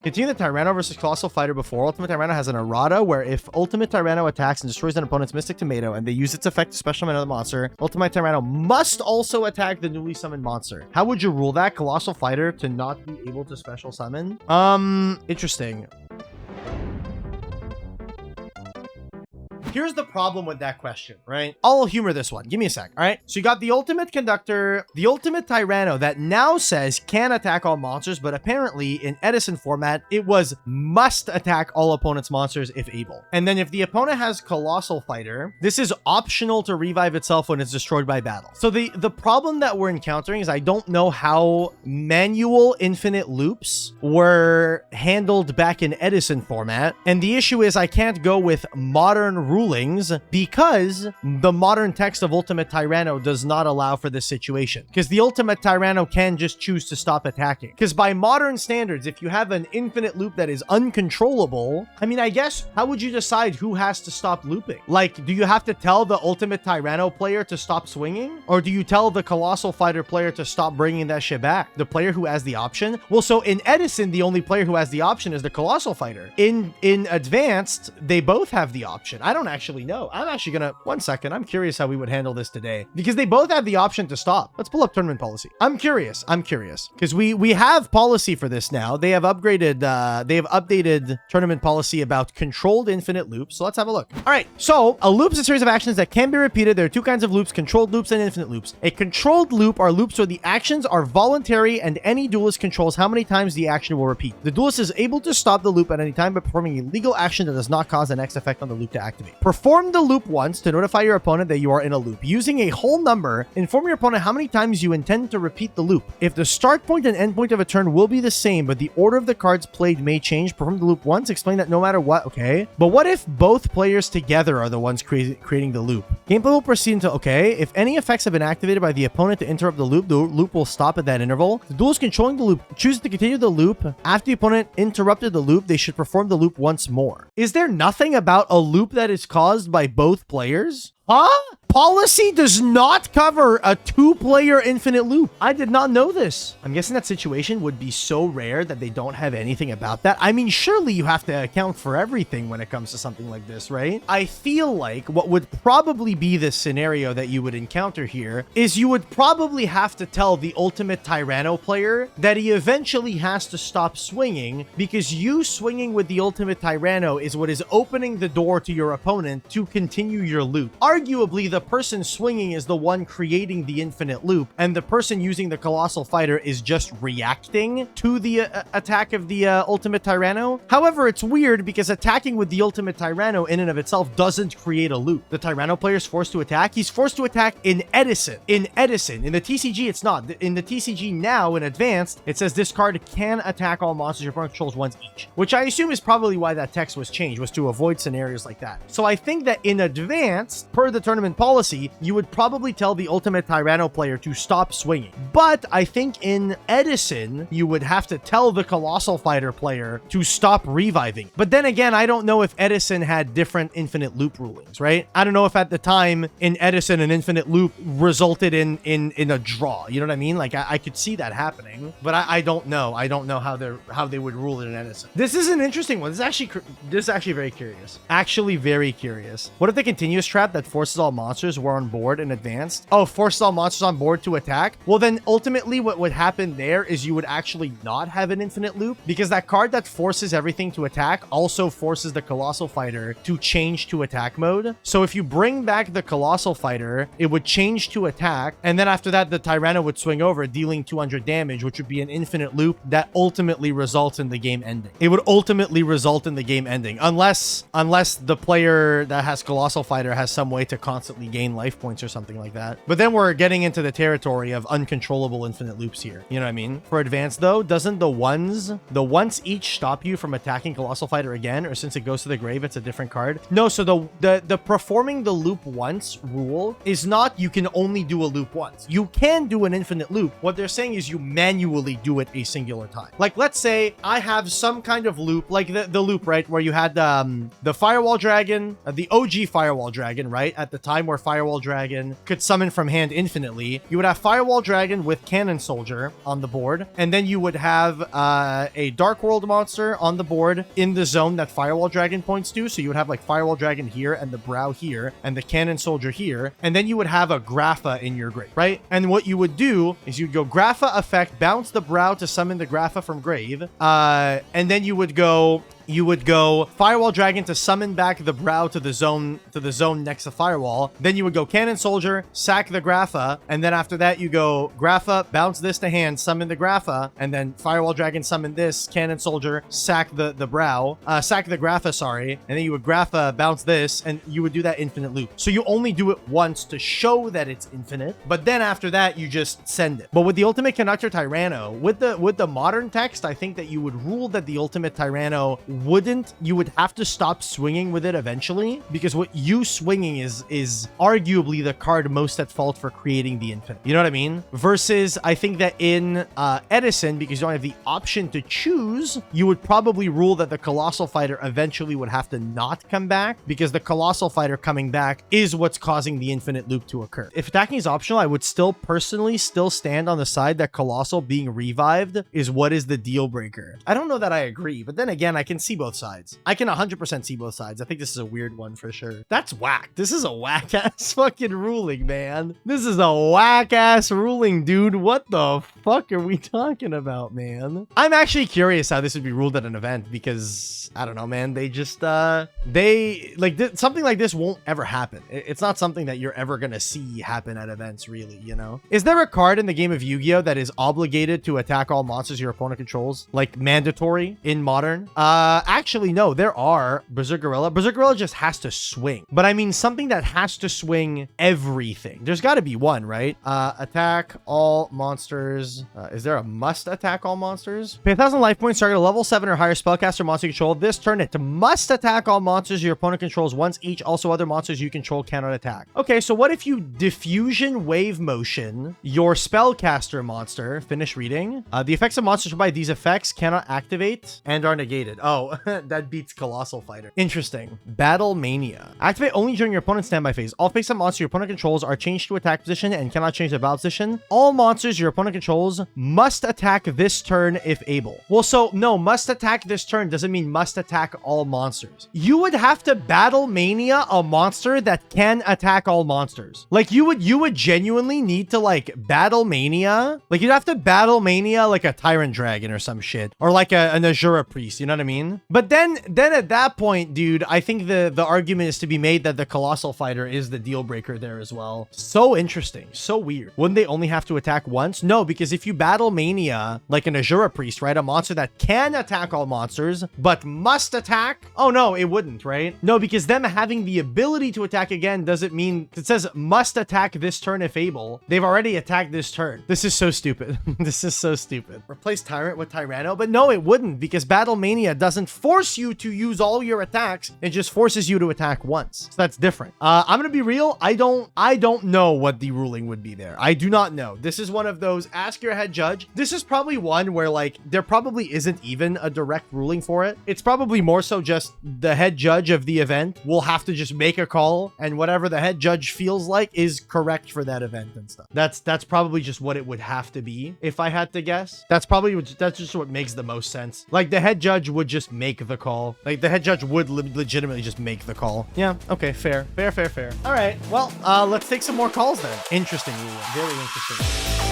Continue the Tyranno versus Colossal Fighter before. Ultimate Tyranno has an errata where if Ultimate Tyranno attacks and destroys an opponent's Mystic Tomato and they use its effect to special summon another monster, Ultimate Tyranno must also attack the newly summoned monster. How would you rule that? Colossal Fighter to not be able to special summon? Interesting. Here's the problem with that question, right? I'll humor this one. Give me a sec, all right? So you got the Ultimate Conductor, the Ultimate Tyranno that now says can attack all monsters, but apparently in Edison format, it was must attack all opponent's monsters if able. And then if the opponent has Colossal Fighter, this is optional to revive itself when it's destroyed by battle. So the problem that we're encountering is I don't know how manual infinite loops were handled back in Edison format. And the issue is I can't go with modern rulings because the modern text of Ultimate Tyranno does not allow for this situation. Because the Ultimate Tyranno can just choose to stop attacking. Because by modern standards, if you have an infinite loop that is uncontrollable, I mean, I guess, how would you decide who has to stop looping? Like, do you have to tell the Ultimate Tyranno player to stop swinging? Or do you tell the Colossal Fighter player to stop bringing that shit back? The player who has the option? Well, so in Edison, the only player who has the option is the Colossal Fighter. In Advanced, they both have the option. I don't actually know. I'm actually gonna, one second, I'm curious how we would handle this today because they both have the option to stop. Let's pull up tournament policy. I'm curious because we have policy for this now. They have upgraded, they have updated tournament policy about controlled infinite loops. So let's have a look. All right, so a loop is a series of actions that can be repeated. There are two kinds of loops: controlled loops and infinite loops. A controlled loop are loops where the actions are voluntary and any duelist controls how many times the action will repeat. The duelist is able to stop the loop at any time by performing a legal action that does not cause the next effect on the loop to activate. Perform the loop once to notify your opponent that you are in a loop. Using a whole number, inform your opponent how many times you intend to repeat the loop. If the start point and end point of a turn will be the same, but the order of the cards played may change, perform the loop once. Explain that no matter what. Okay. But what if both players together are the ones creating the loop? Gameplay will proceed until, okay, if any effects have been activated by the opponent to interrupt the loop will stop at that interval. The duelist controlling the loop chooses to continue the loop. After the opponent interrupted the loop, they should perform the loop once more. Is there nothing about a loop that is caused by both players? Huh? Policy does not cover a two-player infinite loop. I did not know this. I'm guessing that situation would be so rare that they don't have anything about that. I mean, surely you have to account for everything when it comes to something like this, right? I feel like what would probably be the scenario that you would encounter here is you would probably have to tell the Ultimate Tyranno player that he eventually has to stop swinging because you swinging with the Ultimate Tyranno is what is opening the door to your opponent to continue your loop. Arguably, the person swinging is the one creating the infinite loop, and the person using the Colossal Fighter is just reacting to the attack of the Ultimate Tyranno. However, it's weird because attacking with the Ultimate Tyranno in and of itself doesn't create a loop. The Tyranno player is forced to attack. He's forced to attack in Edison. In the TCG, it's not. In the TCG now, in Advanced, it says this card can attack all monsters your opponent controls once each, which I assume is probably why that text was changed, was to avoid scenarios like that. So I think that in Advanced, per the tournament policy, you would probably tell the Ultimate Tyranno player to stop swinging. But I think in Edison, you would have to tell the Colossal Fighter player to stop reviving. But then again, I don't know if Edison had different infinite loop rulings, right? I don't know if at the time in Edison, an infinite loop resulted in a draw. You know what I mean? Like I could see that happening, but I don't know. I don't know how they would rule it in Edison. This is an interesting one. This is actually very curious. Actually very curious. What if the continuous trap that forces all monsters were on board in Advanced? Oh, forces all monsters on board to attack? Well, then ultimately what would happen there is you would actually not have an infinite loop because that card that forces everything to attack also forces the Colossal Fighter to change to attack mode. So if you bring back the Colossal Fighter, it would change to attack. And then after that, the Tyranno would swing over, dealing 200 damage, which would be an infinite loop that ultimately results in the game ending. It would ultimately result in the game ending unless the player that has Colossal Fighter has some way to constantly gain life points or something like that. But then we're getting into the territory of uncontrollable infinite loops here. You know what I mean? For Advanced though, doesn't the once each stop you from attacking Colossal Fighter again, or since it goes to the grave, it's a different card? No, so the performing the loop once rule is not you can only do a loop once. You can do an infinite loop. What they're saying is you manually do it a singular time. Like let's say I have some kind of loop, like the loop, right, where you had the Firewall Dragon, the OG Firewall Dragon, right? right? At the time where Firewall Dragon could summon from hand infinitely, you would have Firewall Dragon with Cannon Soldier on the board, and then you would have a Dark World monster on the board in the zone that Firewall Dragon points to. So you would have like Firewall Dragon here and the Brow here and the Cannon Soldier here, and then you would have a Grapha in your grave, right? And what you would do is you'd go Grapha effect, bounce the Brow to summon the Grapha from grave, and then you would go Firewall Dragon to summon back the Brow to the zone next to Firewall. Then you would go Cannon Soldier, sack the Grapha, and then after that you go Grapha, bounce this to hand, summon the Grapha, and then Firewall Dragon summon this, Cannon Soldier, sack the Brow, sack the Grapha, sorry, and then you would Grapha, bounce this, and you would do that infinite loop. So you only do it once to show that it's infinite, but then after that you just send it. But with the Ultimate Conductor Tyranno, with the modern text, I think that you would rule that the Ultimate Tyranno you would have to stop swinging with it eventually, because what you swinging is arguably the card most at fault for creating the infinite. You know what I mean? Versus, I think that in Edison, because you don't have the option to choose, you would probably rule that the Colossal Fighter eventually would have to not come back, because the Colossal Fighter coming back is what's causing the infinite loop to occur. If attacking is optional, I would still personally stand on the side that Colossal being revived is what is the deal breaker. I don't know that I agree, but then again, I can see both sides. I can 100% see both sides. I think this is a weird one for sure. That's whack. This is a whack ass fucking ruling, man. This is a whack ass ruling, dude. What the fuck are we talking about, man? I'm actually curious how this would be ruled at an event, because I don't know, man. They just something like this won't ever happen. It's not something that you're ever gonna see happen at events, really, you know? Is there a card in the game of Yu-Gi-Oh that is obligated to attack all monsters your opponent controls, like mandatory in modern? Actually, no, there are. Berserk Gorilla. Berserk Gorilla just has to swing. But I mean, something that has to swing everything. There's got to be one, right? Attack all monsters. Is there a must attack all monsters? Pay 1,000 life points, target a level 7 or higher spellcaster monster you control. This turn, it must attack all monsters your opponent controls once each. Also, other monsters you control cannot attack. Okay, so what if you diffusion wave motion your spellcaster monster? Finish reading. The effects of monsters by these effects cannot activate and are negated. Oh, that beats Colossal Fighter. Interesting. Battle Mania. Activate only during your opponent's standby phase. All face-up monsters your opponent controls are changed to attack position and cannot change their battle position. All monsters your opponent controls must attack this turn if able. Well, so no, must attack this turn doesn't mean must attack all monsters. You would have to Battle Mania a monster that can attack all monsters. Like you would genuinely need to like Battle Mania. Like you'd have to Battle Mania like a Tyrant Dragon or some shit, or like an Azura Priest. You know what I mean? But then at that point, dude, I think the argument is to be made that the Colossal Fighter is the deal breaker there as well. So interesting. So weird. Wouldn't they only have to attack once? No, because if you Battle Mania like an Azura Priest, right? A monster that can attack all monsters, but must attack? Oh no, it wouldn't, right? No, because them having the ability to attack again doesn't mean it says must attack this turn if able. They've already attacked this turn. This is so stupid. This is so stupid. Replace Tyrant with Tyranno? But no, it wouldn't, because Battle Mania doesn't force you to use all your attacks. It just forces you to attack once. So that's different. I'm gonna be real. I don't know what the ruling would be there. I do not know. This is one of those ask your head judge. This is probably one where like there probably isn't even a direct ruling for it. It's probably more so just the head judge of the event will have to just make a call, and whatever the head judge feels like is correct for that event and stuff. That's probably just what it would have to be if I had to guess. That's just what makes the most sense. Like the head judge would just make the call. Like the head judge would legitimately just make the call. Yeah, okay, fair. All right, well, let's take some more calls then. Interesting ruling, very interesting.